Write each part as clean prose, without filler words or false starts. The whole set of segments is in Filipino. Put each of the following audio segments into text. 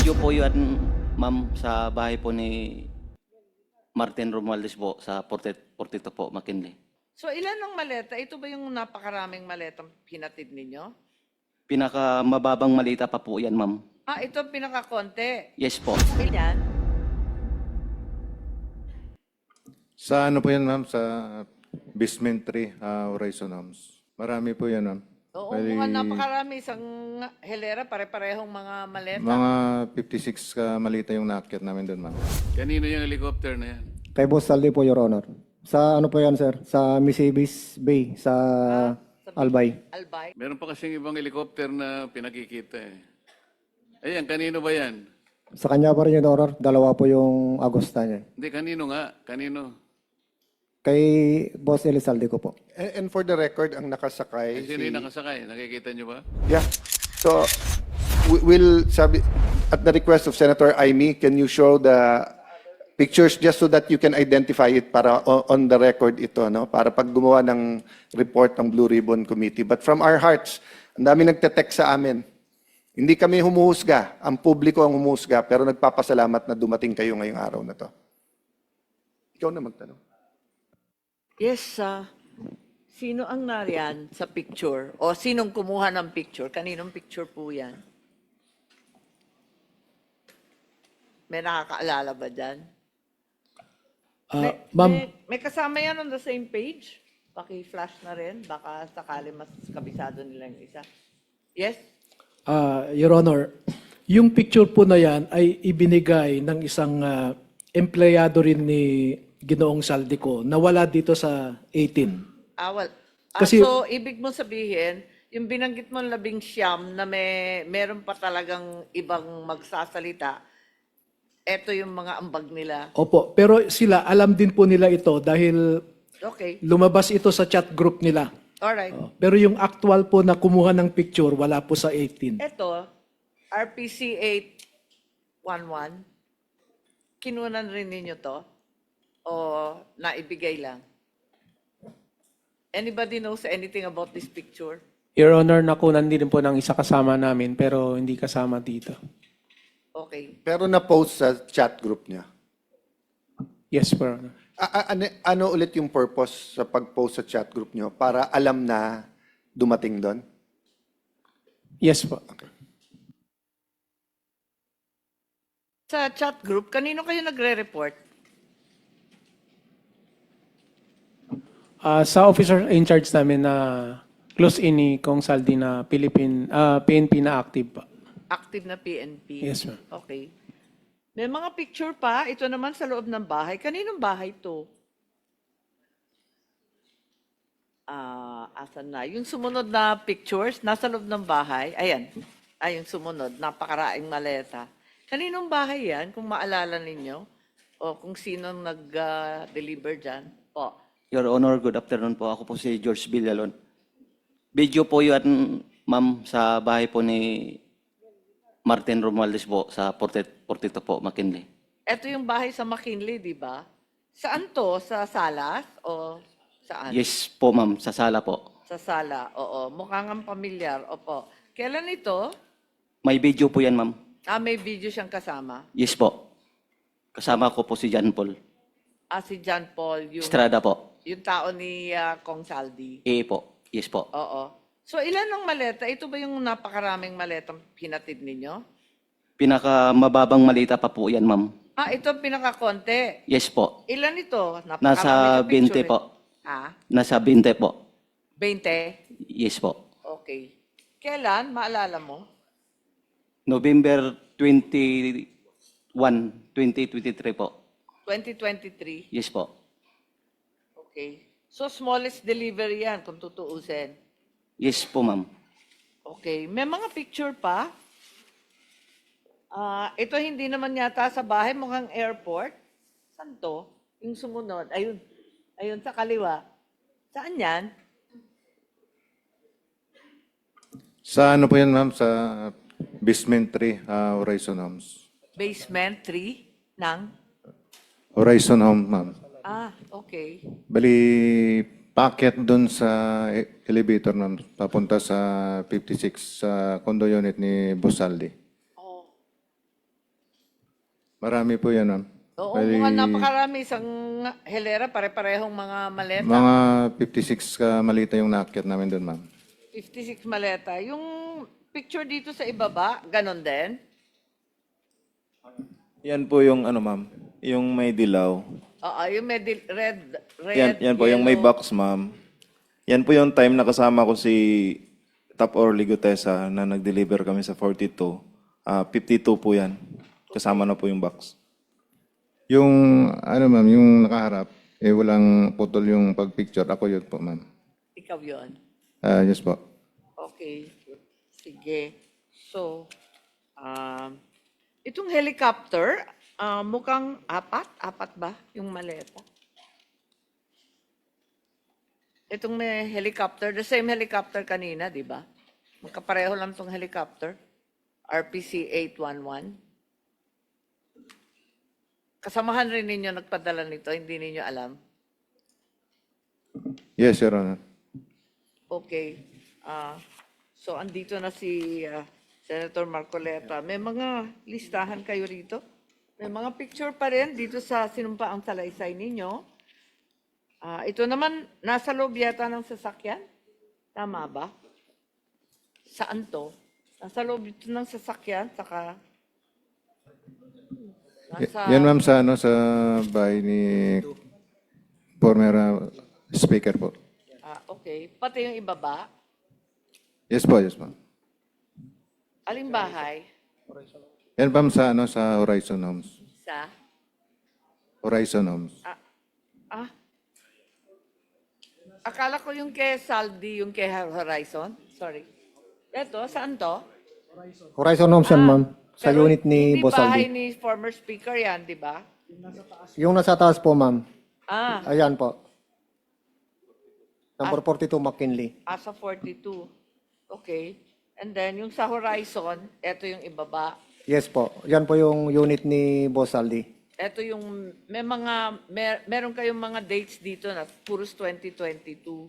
Video po yun, ma'am, sa bahay po ni Martin Romualdez po sa 42 po, McKinley. So ilan ang maleta? Ito ba yung napakaraming maletang hinatid ninyo? Pinakamababang malita pa po yan, ma'am. Ah, ito pinakakonti. Yes po. Ilan? Sa ano po yan, ma'am? Sa Basement 3, Horizon Homes. Marami po yan, ma'am. Oo, Bali, mukhang napakarami. Isang helera, pare-parehong mga maleta. mga 56 ka malita yung naakyat namin doon, ma'am. Kanino yung helicopter na yan? Kay Boss Saldi po, Your Honor. Sa ano po yan, sir? Sa Misibis Bay, sa Albay. Albay. Meron pa kasing ibang helicopter na pinakikita eh. Ayan, kanino ba yan? Sa kanya pa rin, Your Honor. Dalawa po yung Agosta niya. Hindi, kanino nga? Kanino? Kay Boss Elizalde ko po. And for the record, ang nakasakay Sino yung nakasakay? Nakikita nyo ba? Yeah. So, we'll sabi at the request of Senator Aimee, can you show the pictures just so that you can identify it para on the record ito, no? Para pag gumawa ng report ng Blue Ribbon Committee. But from our hearts, ang dami nagte-text sa amin. Hindi kami humuhusga, ang publiko ang humuhusga, pero nagpapasalamat na dumating kayo ngayong araw na to. Ikaw na magtanong. Yes, sino ang nariyan sa picture? O sinong kumuha ng picture? Kaninong picture po yan? May nakakaalala ba dyan? Ma'am, May kasama yan on the same page? Paki-flash na rin. Baka sakali mas kabisado nila yung isa. Yes? Your Honor, yung picture po na yan ay ibinigay ng isang empleyado rin ni Ginoong Saldico na wala dito sa 18. Kasi, so, ibig mo sabihin, yung binanggit mo 19 na meron pa talagang ibang magsasalita, eto yung mga ambag nila. Opo, pero sila, alam din po nila ito dahil Okay. lumabas ito sa chat group nila. Alright. Pero yung actual po na kumuha ng picture, wala po sa 18. Ito, RPC 811, kinunan rin ninyo to? O naibigay lang? Anybody knows anything about this picture? Your Honor, nakunan din po ng isa kasama namin pero hindi kasama dito. Okay. Pero na-post sa chat group niya. Yes, Your Honor. Ano ulit yung purpose sa pag-post sa chat group niyo? Para alam na dumating doon? Yes po. Sa chat group, kanino kayo nagre-report? Sa officer in charge namin na close in ni Kong Saldi na PNP na active pa. Active na PNP? Yes, ma'am. Okay. May mga picture pa. Ito naman sa loob ng bahay. Kaninong bahay to? Asan na? Yung sumunod na pictures, nasa loob ng bahay. Ayan. Ay, yung sumunod. Napakaraing maleta. Kaninong bahay yan? Kung maalala ninyo? O kung sinong nag-deliver dyan? Po. Your Honor, good afternoon po. Ako po si George Villalon. Video po yun, ma'am, sa bahay po ni Martin Romualdez po sa 42 po, McKinley. Ito yung bahay sa McKinley, di ba? Saan to? Sa Salas? O saan? Yes po, ma'am, sa sala po. Sa sala, oo. Mukhang ang pamilyar, opo. Kailan ito? May video po yan, ma'am. May video siyang kasama. Yes po. Kasama ko po si John Paul. Si John Paul, Estrada po. yung tao ni Kong Saldi. Po. Yes po. Oo. So ilan ang maleta? Ito ba yung napakaraming maletang hinatid ninyo? Pinakamababang malita pa po yan, ma'am. Ito pinakakonti. Yes po. Ilan ito? Nasa Napakarami na picture 20 po. Ha? Nasa 20 po. 20? Yes po. Okay. Kailan? Maalala mo? November 21, 2023 po. 2023? Yes po. Okay. So smallest delivery yan kung tutuusin. Yes po, ma'am. Okay. May mga picture pa. Ito hindi naman yata sa bahay, mukhang airport. Saan to? Yung sumunod. Ayun. Ayun sa kaliwa. Saan yan? Sa ano po yan, ma'am? Sa Basement 3, Horizon Homes. Basement 3 ng? Horizon Home, ma'am. Okay. Bali, packet doon sa elevator, ma'am. Papunta sa 56 sa condo unit ni Boss Saldi. Marami po yan, ma'am. Oo, Bali, mga napakarami. Isang helera, pare-parehong mga maleta. mga 56 ka malita yung naakyat namin doon, ma'am. 56 maleta. Yung picture dito sa ibaba, ganon din? Yan po yung ano ma'am, yung may dilaw. Oo, yung may red, Yan po yung may yellow. box ma'am. Yan po yung time na kasama ko si Top Orly Gutesa na nag-deliver kami sa 42. 52 po yan. Kasama na po yung box. Yung, ano ma'am, yung nakaharap, walang putol yung pag-picture. Ako yun po, ma'am. Ikaw yon. Yes po. Okay. Sige. So, itong helicopter, mukhang apat ba yung maleta? Itong may helicopter, the same helicopter kanina, di ba? Magkapareho lang tong helicopter. RPC 811. Kasamahan rin ninyo nagpadala nito, hindi ninyo alam. Yes, Your Honor. Okay. So, andito na si Senator Marcoleta. May mga listahan kayo rito? May mga picture pa rin dito sa sinumpaang salaysay ninyo. Ito naman, nasa loob yata ng sasakyan? Tama ba? Saan to? Nasa loob ito ng sasakyan, saka... Yan ma'am sa, ano, sa bahay ni former speaker po. Okay. Pati yung ibaba. Yes po, yes ma'am. Aling bahay? Yan ma'am sa, ano, sa Horizon Homes. Sa? Horizon Homes. Akala ko yung kay Saldi, yung kay Horizon. Sorry. Eto, saan to? Horizon Homes yan, ma'am. Sa Pero unit ni hindi Boss bahay Aldi. ni former speaker yan, di ba? Yung nasa taas po, ma'am. Ah, Ayan po. Number 42 McKinley. asa 42. Okay. And then, yung sa Horizon, eto yung ibaba. Yes po. Yan po yung unit ni Boss Aldi. Eto yung, meron kayong mga dates dito na puros 2022.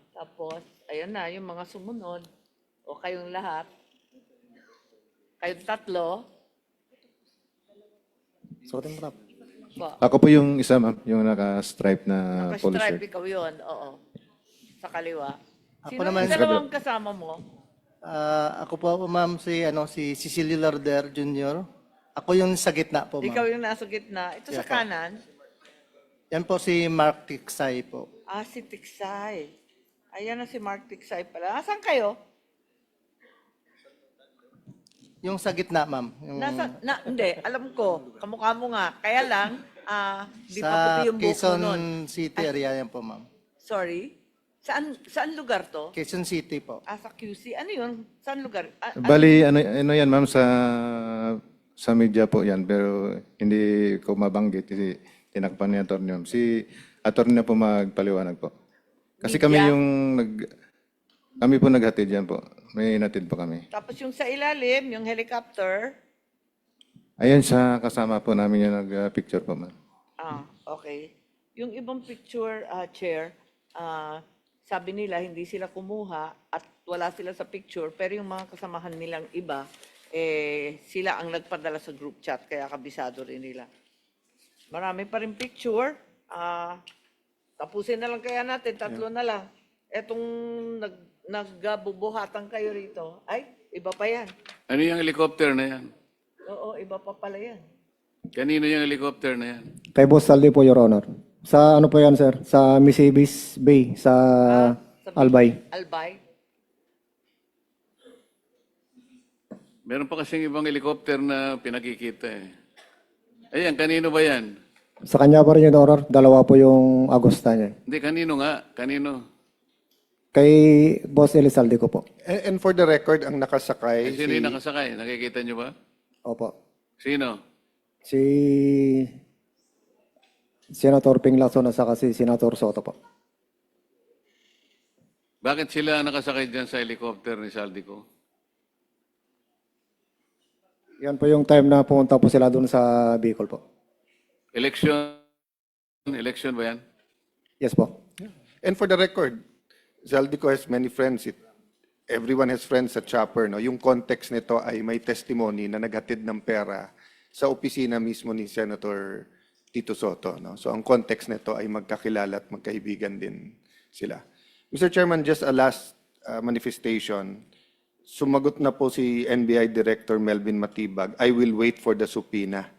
Tapos, ayan na, yung mga sumunod. O kayong lahat. Kayong tatlo. Suotin mo na. Po. Ako po yung isa ma'am, yung naka-stripe na polo Naka-stripe shirt. ikaw yun, oo. Sa kaliwa. Ako Sino naman, yung dalawang kasama mo? Ako po, ma'am, si Cecilio Larder Jr. Ako yung sa gitna po, Ikaw ma'am. yung nasa gitna. Ito sa Yeah, po. kanan. Yan po si Mark Tiksay po. Si Tiksay. Ayan na si Mark Tiksay pala. Saan kayo? Yung sa gitna, ma'am. Yung Hindi, alam ko. Kamukha mo nga. Kaya lang, di pa sa puti yung buhok mo Quezon nun. City area yan po, ma'am. Sorry? Saan lugar to? Quezon City po. Sa QC. Ano yun? Saan lugar? Bali, ano yan ma'am, sa media po yan, pero hindi ko mabanggit kasi tinakpan ni attorney ma'am. Si attorney na po magpaliwanag po. Kasi kami Media? kami po naghatid yan po. May natid po kami. Tapos yung sa ilalim, yung helicopter. Ayan sa kasama po namin yung nag-picture po ma'am. Okay. Yung ibang picture, Chair, sabi nila hindi sila kumuha at wala sila sa picture, pero yung mga kasamahan nilang iba, sila ang nagpadala sa group chat, kaya kabisado rin nila. Marami pa rin picture. Tapusin na lang kaya natin, tatlo na lang. Etong nagbubuhatan kayo rito, ay, iba pa yan. Ano yung helicopter na yan? Oo, iba pa pala yan. Kanino yung helicopter na yan? Kay Boss Aldi po, Your Honor. Sa ano po yan, sir? Sa Misibis Bay, sa Albay. Albay. Meron pa kasing ibang helicopter na pinakikita eh. Ayan, kanino ba yan? Sa kanya pa rin, Your Honor. Dalawa po yung Agosta niya. Hindi, kanino nga? Kanino? Kay Boss Elizalde ko po. And for the record, ang nakasakay, Sino yung nakasakay? Nakikita nyo ba? Opo. Sino? Si Senator Ping Lacson at saka si Senator Soto po. Bakit sila nakasakay dyan sa helicopter ni Saldico? Yan po yung time na pumunta po sila doon sa Bicol po. Election ba yan? Yes po. and for the record, Zaldico has many friends. Everyone has friends at Chopper. No? Yung context nito ay may testimony na naghatid ng pera sa opisina mismo ni Senator Tito Soto. No? So ang context nito ay magkakilala at magkaibigan din sila. Mr. Chairman, just a last manifestation. Sumagot na po si NBI Director Melvin Matibag, I will wait for the subpoena.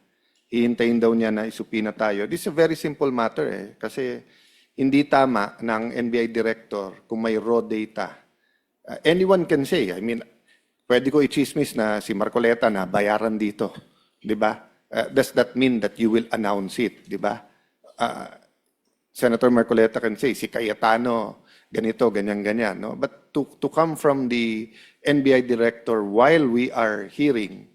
Hihintayin daw niya na isubpoena tayo. This is a very simple matter kasi hindi tama ng NBI Director kung may raw data. Anyone can say, I mean, pwede ko i-chismis na si Marcoleta na bayaran dito. Di ba? Does that mean that you will announce it? Di ba? Senator Marcoleta can say, si Cayetano, ganito, ganyan-ganyan. No? But to come from the NBI Director while we are hearing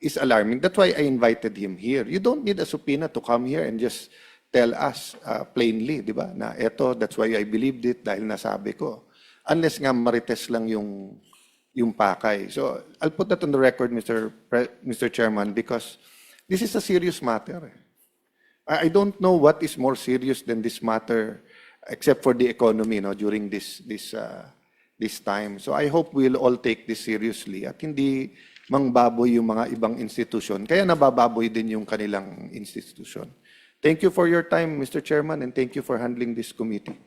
is alarming. That's why I invited him here. You don't need a subpoena to come here and just tell us plainly, di ba? Na eto, that's why I believed it dahil nasabi ko. Unless nga marites lang yung pakay. So I'll put that on the record, Mr. Chairman, because this is a serious matter. I don't know what is more serious than this matter, except for the economy, no, during this time. So I hope we'll all take this seriously at hindi mangbaboy yung mga ibang institusyon. Kaya nabababoy din yung kanilang institusyon. Thank you for your time, Mr. Chairman, and thank you for handling this committee.